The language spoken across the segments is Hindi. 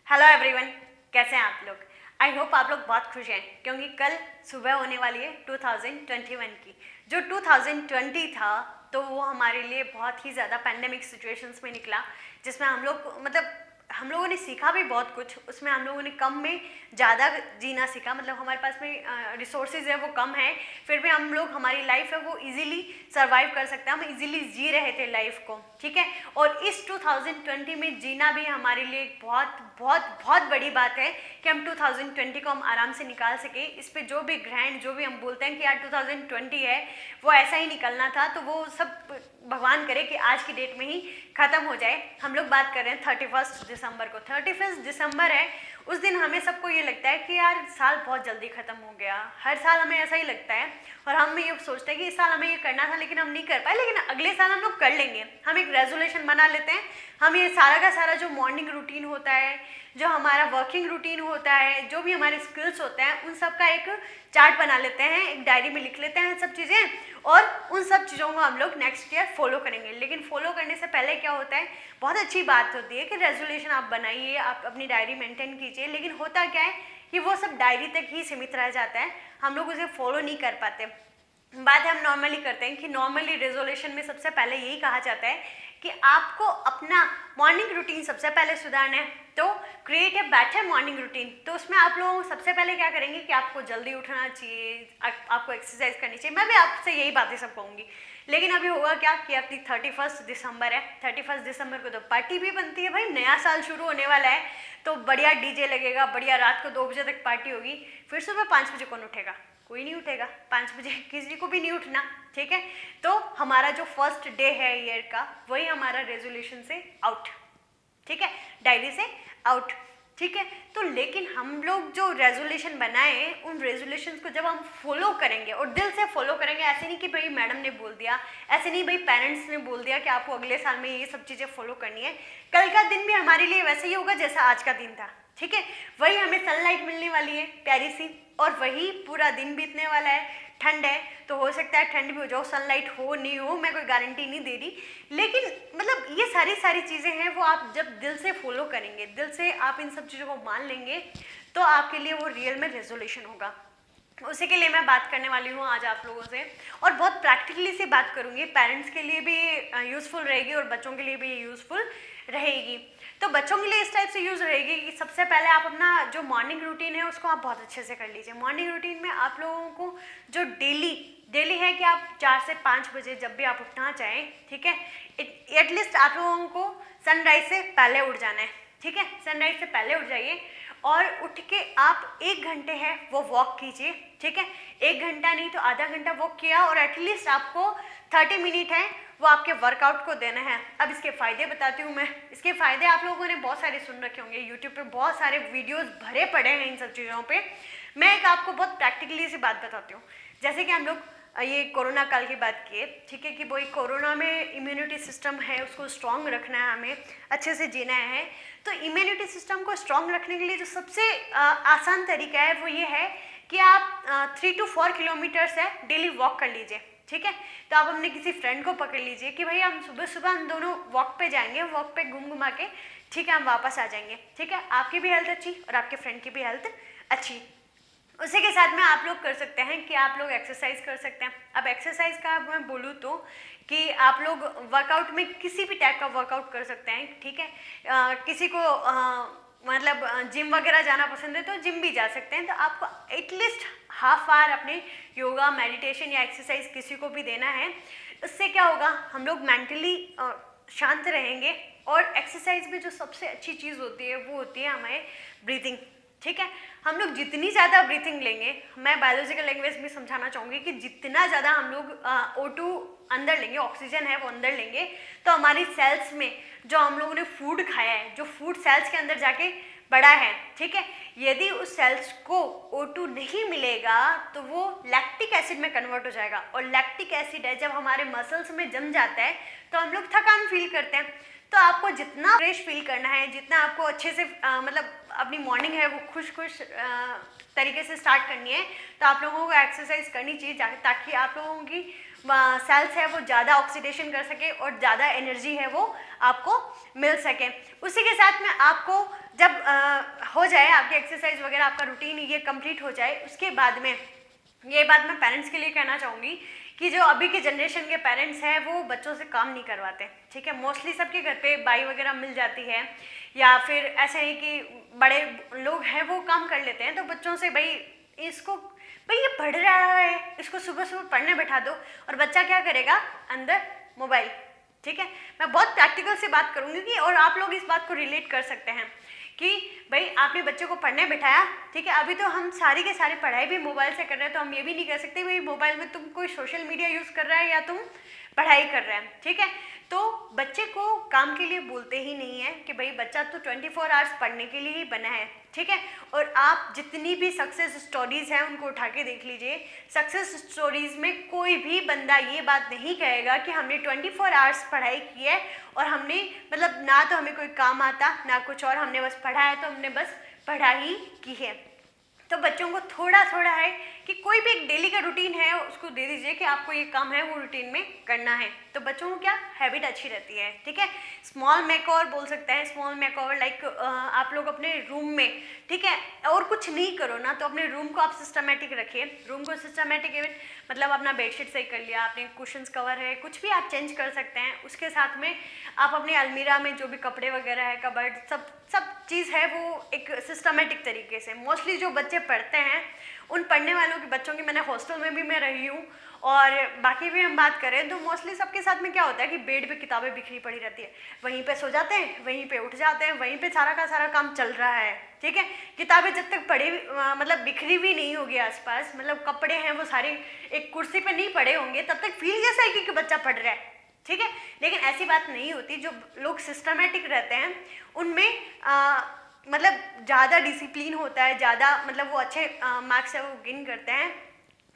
हेलो एवरीवन, कैसे हैं आप लोग। आई होप आप लोग बहुत खुश हैं क्योंकि कल सुबह होने वाली है 2021 की। जो 2020 था तो वो हमारे लिए बहुत ही ज़्यादा पैंडेमिक सिचुएशंस में निकला, जिसमें हम लोगों ने सीखा भी बहुत कुछ। उसमें हम लोगों ने कम में ज़्यादा जीना सीखा, मतलब हमारे पास में रिसोर्सेज है वो कम है, फिर भी हम लोग हमारी लाइफ है वो इजीली सर्वाइव कर सकते हैं। हम इजीली जी रहे थे लाइफ को, ठीक है। और इस 2020 में जीना भी हमारे लिए एक बहुत बहुत बहुत बड़ी बात है कि हम 2020 को हम आराम से निकाल सके। इस पे जो भी ग्रैंड जो भी हम बोलते हैं कि यार 2020 है वो ऐसा ही निकलना था, तो वो सब भगवान करे कि आज की डेट में ही ख़त्म हो जाए। हम लोग बात कर रहे हैं 31 दिसंबर को। 31 दिसंबर है, उस दिन हमें सबको ये लगता है कि यार साल बहुत जल्दी ख़त्म हो गया। हर साल हमें ऐसा ही लगता है और हम ये सोचते हैं कि इस साल हमें ये करना था लेकिन हम नहीं कर पाए, लेकिन अगले साल हम लोग कर लेंगे। हम एक रेजोल्यूशन बना लेते हैं, हम ये सारा का सारा जो मॉर्निंग रूटीन होता है, जो हमारा वर्किंग रूटीन होता है, जो भी हमारे स्किल्स होते हैं, उन सब का एक चार्ट बना लेते हैं, एक डायरी में लिख लेते हैं सब चीज़ें, और उन सब चीज़ों को हम लोग नेक्स्ट ईयर फॉलो करेंगे। लेकिन फॉलो करने से पहले क्या होता है, बहुत अच्छी बात होती है कि रेजोल्यूशन आप बनाइए, आप अपनी डायरी मेंटेन कीजिए, लेकिन होता क्या है कि वो सब डायरी तक ही सीमित रह जाता है, हम लोग उसे फॉलो नहीं कर पाते। बात है हम नॉर्मली करते हैं कि नॉर्मली रेजोल्यूशन में सबसे पहले यही कहा जाता है कि आपको अपना मॉर्निंग रूटीन सबसे पहले सुधारना है, तो create a better morning routine. तो उसमें आप लोग सबसे पहले क्या करेंगे कि आपको जल्दी उठना चाहिए, आपको एक्सरसाइज करनी चाहिए। मैं भी आपसे यही बातें सब कहूँगी, लेकिन अभी होगा क्या कि अपनी 31 दिसंबर है, 31 दिसंबर को तो पार्टी भी बनती है भाई, नया साल शुरू होने वाला है, तो बढ़िया डीजे लगेगा, बढ़िया रात को 2 बजे तक पार्टी होगी। फिर सुबह 5 बजे कौन उठेगा? कोई नहीं उठेगा 5 बजे, किसी को भी नहीं उठना, ठीक है। तो हमारा जो फर्स्ट डे है ईयर का, वही हमारा रेजोल्यूशन से आउट, ठीक है, डायरी से आउट, ठीक है। तो लेकिन हम लोग जो रेजोल्यूशन बनाए, उन रेजोल्यूशन को जब हम फॉलो करेंगे और दिल से फॉलो करेंगे, ऐसे नहीं कि भाई मैडम ने बोल दिया, ऐसे नहीं भाई पेरेंट्स ने बोल दिया कि आपको अगले साल में ये सब चीज़ें फॉलो करनी है, कल का दिन भी हमारे लिए वैसे ही होगा जैसा आज का दिन था, ठीक है। वही हमें सनलाइट मिलने वाली है प्यारी सी, और वही पूरा दिन बीतने वाला है। ठंड है तो हो सकता है ठंड भी हो जाओ, सनलाइट हो नहीं हो, मैं कोई गारंटी नहीं दे रही, लेकिन मतलब ये सारी चीज़ें हैं वो आप जब दिल से फॉलो करेंगे, दिल से आप इन सब चीज़ों को मान लेंगे, तो आपके लिए वो रियल में रेजोल्यूशन होगा। उसी के लिए मैं बात करने वाली हूँ आज आप लोगों से, और बहुत प्रैक्टिकली से बात करूँगी। पेरेंट्स के लिए भी यूज़फुल रहेगी और बच्चों के लिए भी यूज़फुल रहेगी। तो बच्चों के लिए इस टाइप से यूज़ रहेगी कि सबसे पहले आप अपना जो मॉर्निंग रूटीन है उसको आप बहुत अच्छे से कर लीजिए। मॉर्निंग रूटीन में आप लोगों को जो डेली है कि आप 4 से 5 बजे जब भी आप उठना चाहें, ठीक है, एटलीस्ट आप लोगों को सनराइज से पहले उठ जाना है, ठीक है। सनराइज से पहले उठ जाइए और उठ के आप 1 घंटे है वो वॉक कीजिए, ठीक है। 1 घंटा नहीं तो आधा घंटा वॉक किया, और एटलीस्ट आपको 30 मिनट है वो आपके वर्कआउट को देना है। अब इसके फ़ायदे बताती हूँ मैं। इसके फ़ायदे आप लोगों ने बहुत सारे सुन रखे होंगे, यूट्यूब पे बहुत सारे वीडियोस भरे पड़े हैं इन सब चीज़ों पे। मैं एक आपको बहुत प्रैक्टिकली सी बात बताती हूँ। जैसे कि हम लोग ये कोरोना काल की बात किए, ठीक है, कि वही कोरोना में इम्यूनिटी सिस्टम है उसको स्ट्रॉन्ग रखना है, हमें अच्छे से जीना है। तो इम्यूनिटी सिस्टम को स्ट्रॉन्ग रखने के लिए जो सबसे आसान तरीका है वो ये है कि आप 3 to 4 किलोमीटर्स है डेली वॉक कर लीजिए, ठीक है। तो आप अपने किसी फ्रेंड को पकड़ लीजिए कि भाई हम सुबह सुबह हम दोनों वॉक पे जाएंगे, वॉक पे घूमा के, ठीक है, हम वापस आ जाएंगे, ठीक है। आपकी भी हेल्थ अच्छी और आपके फ्रेंड की भी हेल्थ अच्छी। उसी के साथ में आप लोग कर सकते हैं कि आप लोग एक्सरसाइज कर सकते हैं। अब एक्सरसाइज का मैं बोलूँ तो कि आप लोग वर्कआउट में किसी भी टाइप का वर्कआउट कर सकते हैं, ठीक है। किसी को मतलब जिम वगैरह जाना पसंद है तो जिम भी जा सकते हैं। तो आपको एटलीस्ट हाफ आवर अपने योगा, मेडिटेशन या एक्सरसाइज किसी को भी देना है। इससे क्या होगा, हम लोग मेंटली शांत रहेंगे। और एक्सरसाइज में जो सबसे अच्छी चीज़ होती है वो होती है हमारे ब्रीथिंग, ठीक है। हम लोग जितनी ज़्यादा ब्रीथिंग लेंगे, मैं बायोलॉजिकल लैंग्वेज में समझाना चाहूँगी कि जितना ज़्यादा हम लोग O2 अंदर लेंगे, ऑक्सीजन है वो अंदर लेंगे, तो हमारी सेल्स में जो हम लोगों ने फूड खाया है, जो फूड सेल्स के अंदर जाके बड़ा है, ठीक है, यदि उस सेल्स को O2 नहीं मिलेगा तो वो लैक्टिक एसिड में कन्वर्ट हो जाएगा। और लैक्टिक एसिड है जब हमारे मसल्स में जम जाता है तो हम लोग थकान फील करते हैं। तो आपको जितना फ्रेश फील करना है, जितना आपको अच्छे से मतलब अपनी मॉर्निंग है वो खुश तरीके से स्टार्ट करनी है, तो आप लोगों को एक्सरसाइज करनी चाहिए ताकि आप लोगों की सेल्स है वो ज़्यादा ऑक्सीडेशन कर सके और ज़्यादा एनर्जी है वो आपको मिल सके। उसी के साथ में आपको जब हो जाए, आपकी एक्सरसाइज वगैरह, आपका रूटीन ये कंप्लीट हो जाए, उसके बाद में ये बात मैं पेरेंट्स के लिए कहना चाहूँगी कि जो अभी के जनरेशन के पेरेंट्स हैं वो बच्चों से काम नहीं करवाते, ठीक है। मोस्टली सबके घर पे बाई वगैरह मिल जाती है, या फिर ऐसा है कि बड़े लोग हैं वो काम कर लेते हैं, तो बच्चों से भाई इसको, भाई ये पढ़ रहा है, इसको सुबह सुबह पढ़ने बैठा दो, और बच्चा क्या करेगा, अंदर मोबाइल, ठीक है। मैं बहुत प्रैक्टिकल से बात करूँगी कि और आप लोग इस बात को रिलेट कर सकते हैं कि भाई आपने बच्चे को पढ़ने बैठाया, ठीक है, अभी तो हम सारी के सारी पढ़ाई भी मोबाइल से कर रहे हैं, तो हम ये भी नहीं कह सकते भाई मोबाइल में तुम कोई सोशल मीडिया यूज़ कर रहा है या तुम पढ़ाई कर रहे हैं, ठीक है। तो बच्चे को काम के लिए बोलते ही नहीं है कि भाई बच्चा तो 24 आवर्स पढ़ने के लिए ही बना है, ठीक है। और आप जितनी भी सक्सेस स्टोरीज़ हैं उनको उठा के देख लीजिए, सक्सेस स्टोरीज़ में कोई भी बंदा ये बात नहीं कहेगा कि हमने 24 आवर्स पढ़ाई की है और हमने मतलब ना तो हमें कोई काम आता ना कुछ और, हमने बस पढ़ा है तो हमने बस पढ़ाई की है। तो बच्चों को थोड़ा थोड़ा है कि कोई भी एक डेली का रूटीन है उसको दे दीजिए कि आपको ये काम है वो रूटीन में करना है, तो बच्चों को क्या हैबिट अच्छी रहती है, ठीक है। स्मॉल मेकओवर बोल सकते हैं, स्मॉल मेकओवर लाइक आप लोग अपने रूम में, ठीक है, और कुछ नहीं करो ना तो अपने रूम को आप सिस्टमेटिक रखिए, रूम को सिस्टमेटिक मतलब अपना बेडशीट सही कर लिया, आपने कुशन्स कवर है कुछ भी आप चेंज कर सकते हैं, उसके साथ में आप अपनी अलमीरा में जो भी कपड़े वगैरह है, कबर्ड, सब चीज़ है वो एक सिस्टमेटिक तरीके से। मोस्टली जो बच्चे पढ़ते हैं उन पढ़ने वालों के बच्चों की, मैंने हॉस्टल में भी मैं रही हूँ और बाकी भी हम बात करें तो मोस्टली सबके साथ में क्या होता है कि बेड पे किताबें बिखरी पड़ी रहती है, वहीं पे सो जाते हैं, वहीं पे उठ जाते हैं, वहीं पे सारा का सारा काम चल रहा है, ठीक है। किताबें जब तक पढ़ी मतलब बिखरी भी नहीं होगी आसपास, मतलब कपड़े हैं वो सारे एक कुर्सी पे नहीं पड़े होंगे, तब तक फील जैसा है कि बच्चा पढ़ रहा है, ठीक है। लेकिन ऐसी बात नहीं होती, जो लोग सिस्टमेटिक रहते हैं उनमें मतलब ज़्यादा डिसिप्लिन होता है, ज़्यादा मतलब वो अच्छे मार्क्स है वो गेन करते हैं।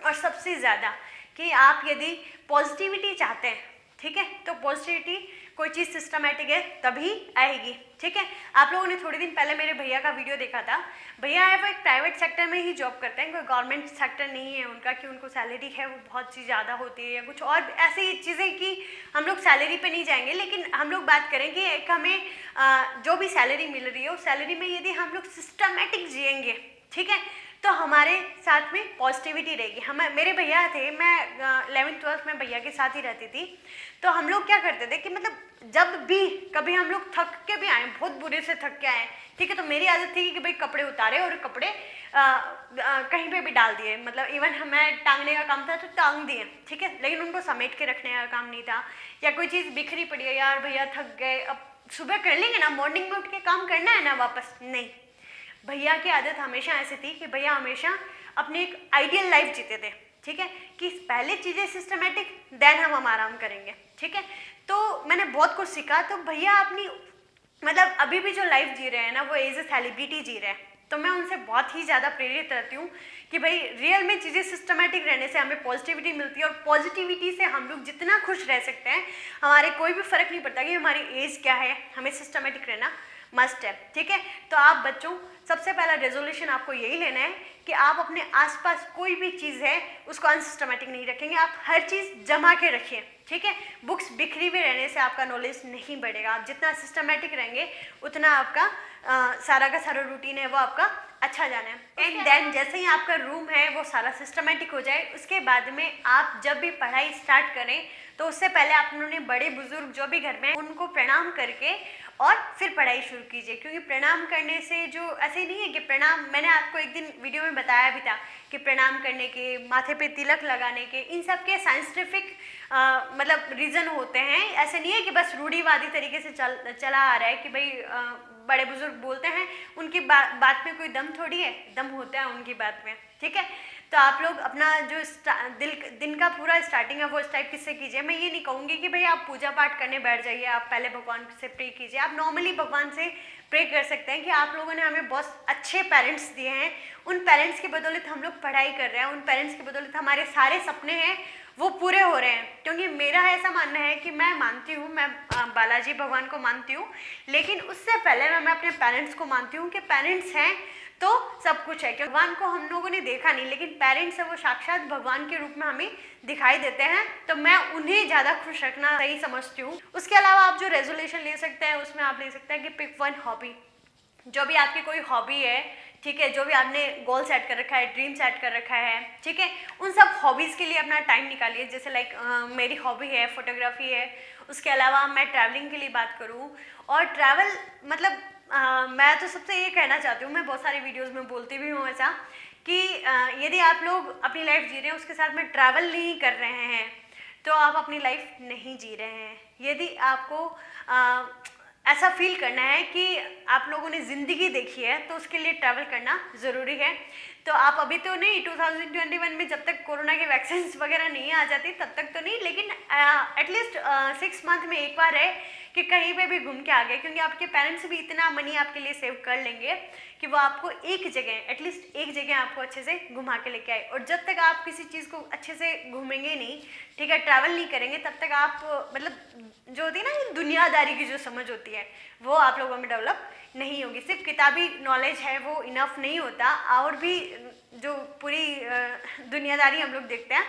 और सबसे ज़्यादा कि आप यदि पॉजिटिविटी चाहते हैं, ठीक है, तो पॉजिटिविटी कोई चीज़ सिस्टमेटिक है तभी आएगी, ठीक है। आप लोगों ने थोड़े दिन पहले मेरे भैया का वीडियो देखा था, भैया है वो एक प्राइवेट सेक्टर में ही जॉब करते हैं, कोई गवर्नमेंट सेक्टर नहीं है उनका कि उनको सैलरी है वो बहुत सी ज़्यादा होती है या कुछ और ऐसी चीज़ें कि हम लोग सैलरी पे नहीं जाएंगे, लेकिन हम लोग बात करें कि एक हमें जो भी सैलरी मिल रही है उस सैलरी में यदि हम लोग सिस्टमेटिक जिएंगे, ठीक है, तो हमारे साथ में पॉजिटिविटी रहेगी। हम मेरे भैया थे, मैं 11th-12th में भैया के साथ ही रहती थी, तो हम लोग क्या करते थे कि मतलब जब भी कभी हम लोग थक के भी आए, बहुत बुरे से थक के आए, ठीक है, तो मेरी आदत थी कि भाई कपड़े उतारे और कपड़े कहीं पे भी डाल दिए, मतलब इवन हमें टांगने का काम था तो टांग दिए, ठीक है, लेकिन उनको समेट के रखने का काम नहीं था। या कोई चीज़ बिखरी पड़ी है, यार भैया थक गए, अब सुबह कर लेंगे ना, मॉर्निंग में उठ के काम करना है ना वापस, नहीं। भैया की आदत हमेशा ऐसी थी कि भैया हमेशा अपनी एक आइडियल लाइफ जीते थे, ठीक है, कि पहले चीज़ें सिस्टमेटिक देन हम आराम करेंगे, ठीक है। तो मैंने बहुत कुछ सीखा, तो भैया अपनी मतलब अभी भी जो लाइफ जी रहे हैं ना वो एज ए सेलिब्रिटी जी रहे हैं, तो मैं उनसे बहुत ही ज़्यादा प्रेरित रहती हूँ कि भाई रियल में चीज़ें सिस्टमेटिक रहने से हमें पॉजिटिविटी मिलती है, और पॉजिटिविटी से हम लोग जितना खुश रह सकते हैं, हमारे कोई भी फ़र्क नहीं पड़ता कि हमारी एज क्या है, हमें सिस्टमेटिक रहना मस्ट है, ठीक है। तो आप बच्चों सबसे पहला रेजोल्यूशन आपको यही लेना है कि आप अपने आसपास कोई भी चीज़ है उसको अनसिस्टमेटिक नहीं रखेंगे, आप हर चीज़ जमा के रखिए, ठीक है। बुक्स बिखरी हुई रहने से आपका नॉलेज नहीं बढ़ेगा, आप जितना सिस्टमेटिक रहेंगे उतना आपका सारा का सारा रूटीन है वो आपका अच्छा जाना है। एंड देन जैसे ही आपका रूम है वो सारा सिस्टमेटिक हो जाए, उसके बाद में आप जब भी पढ़ाई स्टार्ट करें तो उससे पहले आप उन्होंने बड़े बुजुर्ग जो भी घर में उनको प्रणाम करके और फिर पढ़ाई शुरू कीजिए, क्योंकि प्रणाम करने से जो ऐसे नहीं है कि प्रणाम, मैंने आपको एक दिन वीडियो में बताया भी था कि प्रणाम करने के, माथे पे तिलक लगाने के, इन सब के साइंटिफिक मतलब रीज़न होते हैं। ऐसे नहीं है कि बस रूढ़िवादी तरीके से चला आ रहा है कि भाई बड़े बुजुर्ग बोलते हैं उनकी बात में कोई दम थोड़ी है, दम होता है उनकी बात में, ठीक है। तो आप लोग अपना जो दिन का पूरा स्टार्टिंग है वो इस टाइप किससे कीजिए। मैं ये नहीं कहूँगी कि भाई आप पूजा पाठ करने बैठ जाइए, आप पहले भगवान से प्रे कीजिए, आप नॉर्मली भगवान से प्रे कर सकते हैं कि आप लोगों ने हमें बहुत अच्छे पेरेंट्स दिए हैं, उन पेरेंट्स की बदौलत हम लोग पढ़ाई कर रहे हैं, उन पेरेंट्स की बदौलत हमारे सारे सपने हैं वो पूरे हो रहे हैं। क्योंकि मेरा ऐसा मानना है कि मैं मानती हूँ, मैं बालाजी भगवान को मानती हूँ, लेकिन उससे पहले मैं अपने पेरेंट्स को मानती हूँ कि पेरेंट्स हैं तो सब कुछ है। क्योंकि भगवान को हम लोगों ने देखा नहीं, लेकिन पेरेंट्स है वो साक्षात भगवान के रूप में हमें दिखाई देते हैं, तो मैं उन्हें ज़्यादा खुश रखना सही समझती हूँ। उसके अलावा आप जो रेजोल्यूशन ले सकते हैं उसमें आप ले सकते हैं कि पिक वन हॉबी, जो भी आपकी कोई हॉबी है, ठीक है, जो भी आपने गोल सेट कर रखा है, ड्रीम सेट कर रखा है, ठीक है, उन सब हॉबीज़ के लिए अपना टाइम निकालिए। जैसे लाइक मेरी हॉबी है फोटोग्राफी है, उसके अलावा मैं ट्रैवलिंग के लिए बात करूँ, और ट्रैवल मतलब मैं तो सबसे ये कहना चाहती हूँ, मैं बहुत सारे वीडियोज़ में बोलती भी हूँ ऐसा कि यदि आप लोग अपनी लाइफ जी रहे हैं उसके साथ में ट्रैवल नहीं कर रहे हैं तो आप अपनी लाइफ नहीं जी रहे हैं। यदि आपको ऐसा फील करना है कि आप लोगों ने ज़िंदगी देखी है तो उसके लिए ट्रैवल करना ज़रूरी है। तो आप अभी तो नहीं, 2021 में जब तक कोरोना के वैक्सीन वगैरह नहीं आ जाती तब तक तो नहीं, लेकिन एटलीस्ट 6 मंथ में एक बार है कि कहीं पे भी घूम के आ गए, क्योंकि आपके पेरेंट्स भी इतना मनी आपके लिए सेव कर लेंगे कि वो आपको एक जगह, एटलीस्ट एक जगह आपको अच्छे से घुमा के लेके आए। और जब तक आप किसी चीज़ को अच्छे से घूमेंगे नहीं, ठीक है, ट्रैवल नहीं करेंगे, तब तक आप मतलब जो होती है ना दुनियादारी की जो समझ होती है वो आप लोगों में डेवलप नहीं होगी। सिर्फ किताबी नॉलेज है वो इनफ नहीं होता, और भी जो पूरी दुनियादारी हम लोग देखते हैं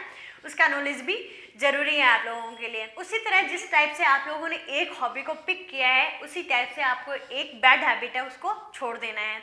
उसका नॉलेज भी ज़रूरी है आप लोगों के लिए। उसी तरह जिस टाइप से आप लोगों ने एक हॉबी को पिक किया है उसी टाइप से आपको एक बैड हैबिट है उसको छोड़ देना है।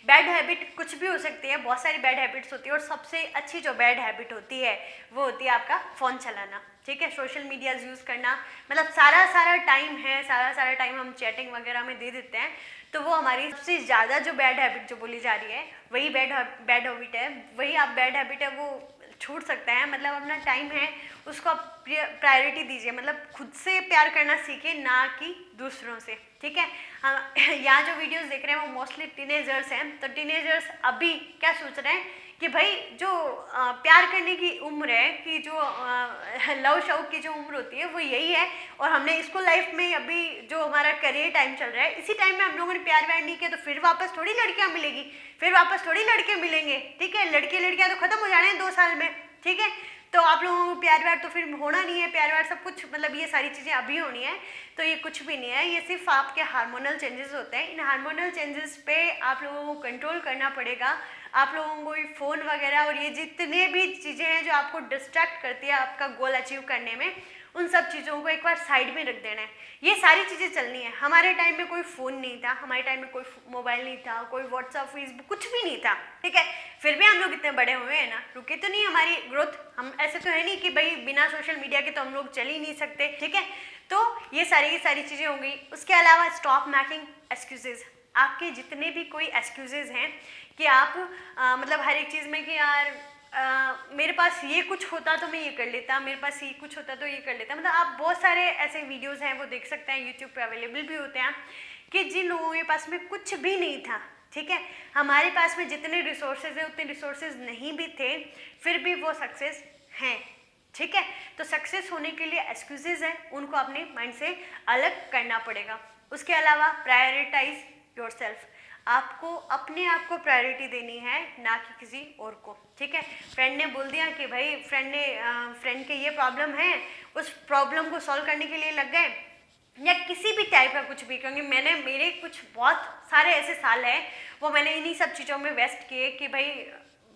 बैड हैबिट कुछ भी हो सकती है, बहुत सारी बैड हैबिट्स होती है, और सबसे अच्छी जो बैड हैबिट होती है वो होती है आपका फ़ोन चलाना, ठीक है, सोशल मीडिया यूज़ करना। मतलब सारा टाइम है, सारा टाइम हम चैटिंग वगैरह में दे देते हैं, तो वो हमारी सबसे ज़्यादा जो बैड हैबिट जो बोली जा रही है वही बैड हैबिट है। वही आप बैड हैबिट है वो छूट सकता है। मतलब अपना टाइम है उसको आप प्रायोरिटी दीजिए, मतलब खुद से प्यार करना सीखिए, ना कि दूसरों से, ठीक है। हम यहाँ जो वीडियोस देख रहे हैं वो मोस्टली टीनेजर्स हैं, तो टीनेजर्स अभी क्या सोच रहे हैं कि भाई जो प्यार करने की उम्र है, कि जो लव शौक की जो उम्र होती है वो यही है, और हमने स्कूल लाइफ में अभी जो हमारा करियर टाइम चल रहा है इसी टाइम में हम लोगों ने प्यार व्यार नहीं किया, तो फिर वापस थोड़ी लड़कियां मिलेगी, फिर वापस थोड़ी लड़के मिलेंगे, ठीक है। लड़के लड़कियां तो खत्म हो जाने हैं 2 साल में, ठीक है। तो आप लोगों को प्यार व्यार तो फिर होना नहीं है, प्यार व्यार सब कुछ मतलब ये सारी चीज़ें अभी होनी है, तो ये कुछ भी नहीं है, ये सिर्फ आपके हार्मोनल चेंजेस होते हैं। इन हार्मोनल चेंजेस पे आप लोगों को कंट्रोल करना पड़ेगा। आप लोगों को ये फ़ोन वगैरह और ये जितने भी चीज़ें हैं जो आपको डिस्ट्रैक्ट करती है आपका गोल अचीव करने में, उन सब चीज़ों को एक बार साइड में रख देना है। ये सारी चीज़ें चलनी है। हमारे टाइम में कोई फ़ोन नहीं था, हमारे टाइम में कोई मोबाइल नहीं था, कोई व्हाट्सअप फेसबुक कुछ भी नहीं था, ठीक है। फिर भी हम लोग इतने बड़े हुए हैं ना, रुके तो नहीं हमारी ग्रोथ। हम ऐसे तो है नहीं कि भाई बिना सोशल मीडिया के तो हम लोग चल ही नहीं सकते, ठीक है। तो ये सारी की सारी चीज़ें हो गई। उसके अलावा स्टॉप मेकिंग एक्सक्यूजेज। आपके जितने भी कोई एक्सक्यूजेज हैं कि आप मतलब हर एक चीज़ में कि यार मेरे पास ये कुछ होता तो मैं ये कर लेता, मेरे पास ये कुछ होता तो ये कर लेता। मतलब आप बहुत सारे ऐसे वीडियोस हैं वो देख सकते हैं, यूट्यूब पे अवेलेबल भी होते हैं, कि जिन लोगों के पास में कुछ भी नहीं था, ठीक है, हमारे पास में जितने रिसोर्सेज है उतने रिसोर्सेज नहीं भी थे, फिर भी वो सक्सेस हैं, ठीक है। तो सक्सेस होने के लिए एक्सक्यूजेज हैं, उनको अपने माइंड से अलग करना पड़ेगा। उसके अलावा प्रायोरिटाइज योरसेल्फ। आपको अपने आप को प्रायोरिटी देनी है, ना कि किसी और को, ठीक है। फ्रेंड ने बोल दिया कि भाई फ्रेंड के ये प्रॉब्लम है, उस प्रॉब्लम को सॉल्व करने के लिए लग गए, या किसी भी टाइप का कुछ भी, क्योंकि मेरे कुछ बहुत सारे ऐसे साल हैं वो मैंने इन्हीं सब चीज़ों में वेस्ट किए कि भाई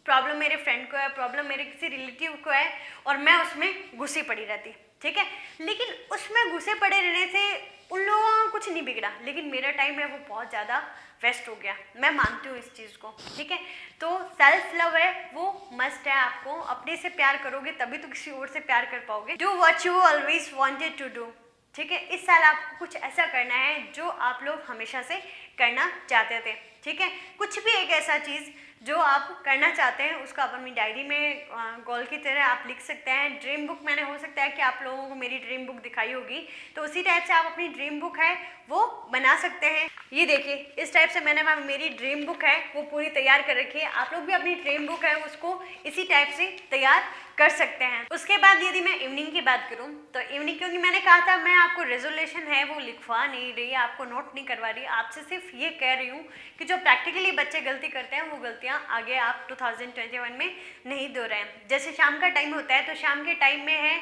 प्रॉब्लम मेरे फ्रेंड को है, प्रॉब्लम मेरे किसी रिलेटिव को है, और मैं उसमें घुसी पड़ी रहती, ठीक है। लेकिन उसमें घुसे पड़े रहने से उन लोगों का कुछ नहीं बिगड़ा, लेकिन मेरा टाइम है वो बहुत ज़्यादा वेस्ट हो गया। मैं मानती हूँ इस चीज़ को, ठीक है। तो सेल्फ लव है वो मस्ट है। आपको अपने से प्यार करोगे तभी तो किसी और से प्यार कर पाओगे। Do what you always wanted to do, ठीक है। इस साल आपको कुछ ऐसा करना है जो आप लोग हमेशा से करना चाहते थे, ठीक है। कुछ भी एक ऐसा चीज़ जो आप करना चाहते हैं उसको आप अपनी डायरी में गोल की तरह आप लिख सकते हैं। ड्रीम बुक, मैंने हो सकता है कि आप लोगों को मेरी ड्रीम बुक दिखाई होगी, तो उसी टाइप से आप अपनी ड्रीम बुक है वो बना सकते हैं। ये देखिए इस टाइप से मैंने मेरी ड्रीम बुक है वो पूरी तैयार कर रखी है। आप लोग भी अपनी ड्रीम बुक है उसको इसी टाइप से तैयार कर सकते हैं। उसके बाद यदि मैं इवनिंग की बात करूं तो इवनिंग, क्योंकि मैंने कहा था मैं आपको रेजोल्यूशन है वो लिखवा नहीं रही, आपको नोट नहीं करवा रही, आपसे सिर्फ ये कह रही हूँ कि जो प्रैक्टिकली बच्चे गलती करते हैं वो गलतियाँ आगे आप 2021 में नहीं दोहराएं। जैसे शाम का टाइम होता है तो शाम के टाइम में है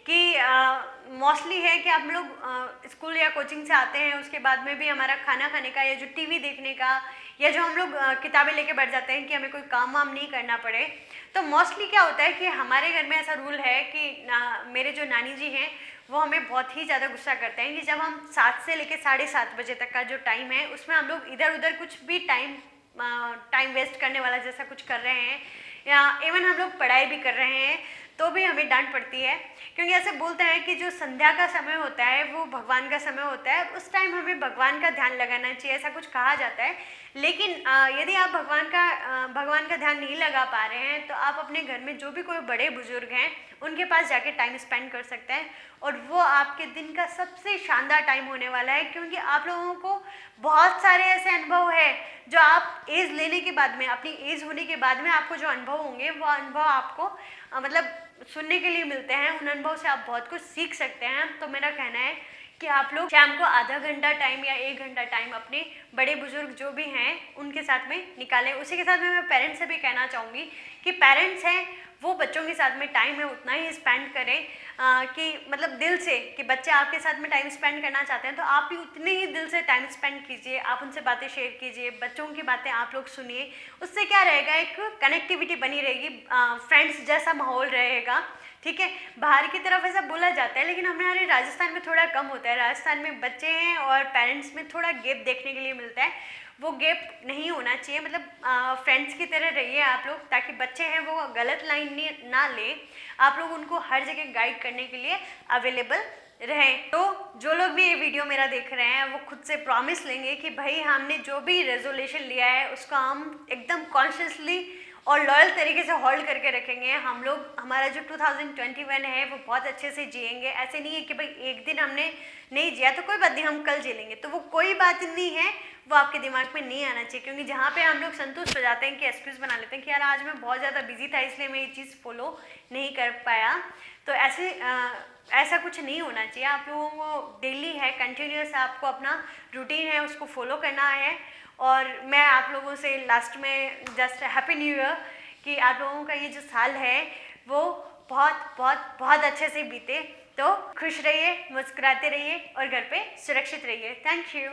कि मोस्टली है कि हम लोग स्कूल या कोचिंग से आते हैं, उसके बाद में भी हमारा खाना खाने का या जो टीवी देखने का या जो हम लोग किताबें लेके बैठ जाते हैं कि हमें कोई काम वाम नहीं करना पड़े। तो मोस्टली क्या होता है कि हमारे घर में ऐसा रूल है कि मेरे जो नानी जी हैं वो हमें बहुत ही ज़्यादा गुस्सा करते हैं कि जब हम 7 से लेकर 7:30 बजे तक का जो टाइम है उसमें हम लोग इधर उधर कुछ भी टाइम वेस्ट करने वाला जैसा कुछ कर रहे हैं, या इवन हम लोग पढ़ाई भी कर रहे हैं तो भी हमें डांट पड़ती है। क्योंकि ऐसे बोलते हैं कि जो संध्या का समय होता है वो भगवान का समय होता है, उस टाइम हमें भगवान का ध्यान लगाना चाहिए, ऐसा कुछ कहा जाता है। लेकिन यदि आप भगवान का ध्यान नहीं लगा पा रहे हैं तो आप अपने घर में जो भी कोई बड़े बुजुर्ग हैं उनके पास जाके टाइम स्पेंड कर सकते हैं, और वो आपके दिन का सबसे शानदार टाइम होने वाला है। क्योंकि आप लोगों को बहुत सारे ऐसे अनुभव है जो आप एज लेने के बाद में, अपनी एज होने के बाद में आपको जो अनुभव होंगे वो अनुभव आपको मतलब सुनने के लिए मिलते हैं। उन अनुभव से आप बहुत कुछ सीख सकते हैं। तो मेरा कहना है कि आप लोग शाम को आधा घंटा टाइम या 1 घंटा टाइम अपने बड़े बुजुर्ग जो भी हैं उनके साथ में निकालें। उसी के साथ में मैं पेरेंट्स से भी कहना चाहूँगी कि पेरेंट्स हैं वो बच्चों के साथ में टाइम है उतना ही स्पेंड करें, कि मतलब दिल से, कि बच्चे आपके साथ में टाइम स्पेंड करना चाहते हैं तो आप भी उतने ही दिल से टाइम स्पेंड कीजिए, आप उनसे बातें शेयर कीजिए, बच्चों की बातें आप लोग सुनिए। उससे क्या रहेगा, एक कनेक्टिविटी बनी रहेगी, फ्रेंड्स जैसा माहौल रहेगा। ठीक है, बाहर की तरफ ऐसा बोला जाता है लेकिन हमारे राजस्थान में थोड़ा कम होता है। राजस्थान में बच्चे हैं और पेरेंट्स में थोड़ा गैप देखने के लिए मिलता है, वो गैप नहीं होना चाहिए। मतलब फ्रेंड्स की तरह रहिए आप लोग, ताकि बच्चे हैं वो गलत लाइन ना ले, आप लोग उनको हर जगह गाइड करने के लिए अवेलेबल रहें। तो जो लोग भी ये वीडियो मेरा देख रहे हैं वो खुद से प्रॉमिस लेंगे कि भाई हमने जो भी रेजोल्यूशन लिया है उसका हम एकदम कॉन्शियसली और लॉयल तरीके से होल्ड करके रखेंगे। हम लोग, हमारा जो 2021 है वो बहुत अच्छे से जिएंगे। ऐसे नहीं है कि भाई एक दिन हमने नहीं जिया तो कोई बात नहीं, हम कल जी लेंगे, तो वो कोई बात नहीं है, वो आपके दिमाग में नहीं आना चाहिए। क्योंकि जहाँ पे हम लोग संतुष्ट हो जाते हैं कि एक्सक्यूज़ बना लेते हैं कि यार आज मैं बहुत ज़्यादा बिजी था इसलिए मैं ये चीज़ फॉलो नहीं कर पाया, तो ऐसा कुछ नहीं होना चाहिए। आप लोगों को डेली है, कंटिन्यूस आपको अपना रूटीन है उसको फॉलो करना है। और मैं आप लोगों से लास्ट में जस्ट हैप्पी न्यू ईयर, कि आप लोगों का ये जो साल है वो बहुत बहुत बहुत अच्छे से बीते। तो खुश रहिए, मुस्कुराते रहिए और घर पे सुरक्षित रहिए। Thank you.